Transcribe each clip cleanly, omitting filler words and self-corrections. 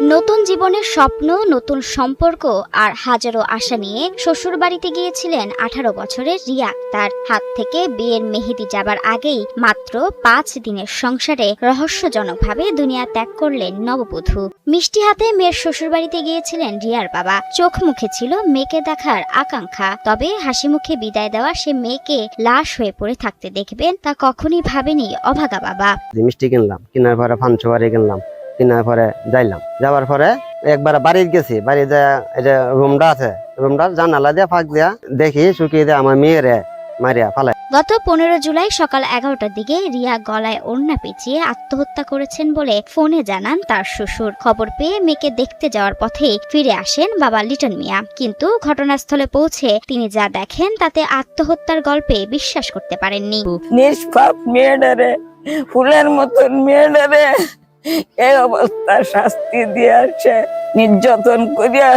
নতুন জীবনের স্বপ্ন, নতুন সম্পর্ক আর হাজারো আশা নিয়ে শ্বশুর বাড়িতে গিয়েছিলেন 18 বছরের রিয়া আক্তার। হাত থেকে বিয়ের মেহেদি যাবার আগেই মাত্র 5 দিনের সংসারে রহস্যজনকভাবে দুনিয়া ত্যাগ করলেন নববধূ। মিষ্টি হাতে মেয়ের শ্বশুর বাড়িতে গিয়েছিলেন রিয়ার বাবা। চোখ মুখে ছিল মেয়েকে দেখার আকাঙ্ক্ষা, তবে হাসি মুখে বিদায় দেওয়া সে মেয়েকে লাশ হয়ে পড়ে থাকতে দেখবেন তা কখনই ভাবেনি অভাগা বাবা। মিষ্টি কিনলাম, কেনার পরে ফানচুয়ারি কিনলাম, কেনার পরে যাইলাম, যাওয়ার পরে একবার বাড়ি গেছি, বাড়ি যা এটা রুমটা আছে, রুমটা জানালা দিয়ে ফাঁক দিয়া দেখি শুকিয়ে দিয়ে আমার মেয়েরে মারিয়া ফালাই। গত 15 জুলাই সকাল 11টার দিকে রিয়া গলায় ওড়না পেঁচিয়ে আত্মহত্যা করেছেন বলে ফোনে জানান তার শ্বশুর। খবর পেয়ে মেয়েকে দেখতে যাওয়ার পথে ফিরে আসেন বাবা লিটন মিয়া, কিন্তু ঘটনাস্থলে পৌঁছে তিনি যা দেখেন তাতে আত্মহত্যার গল্পে বিশ্বাস করতে পারেননি। নিষ্পাপ মেয়েটারে, ফুলের মতন মেয়েটারে এই অবস্থা শাস্তি দিয়ে আসে, নির্যাতন করিয়া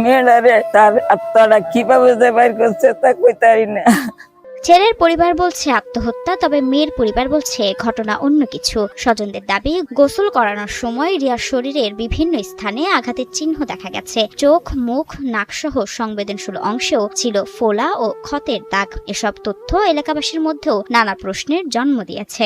মেয়েটারে তার আত্মাটা কিভাবে যে বাইর করছে তা কইতাই না। ছেলের পরিবার বলছে আত্মহত্যা, তবে মেয়ের পরিবার বলছে ঘটনা অন্য কিছু। স্বজনদের দাবি, গোসল করানোর সময় রিয়ার শরীরের বিভিন্ন স্থানে আঘাতের চিহ্ন দেখা গেছে। চোখ, মুখ, নাকসহ সংবেদনশীল অংশেও ছিল ফোলা ও ক্ষতের দাগ। এসব তথ্য এলাকাবাসীর মধ্যেও নানা প্রশ্নের জন্ম দিয়েছে।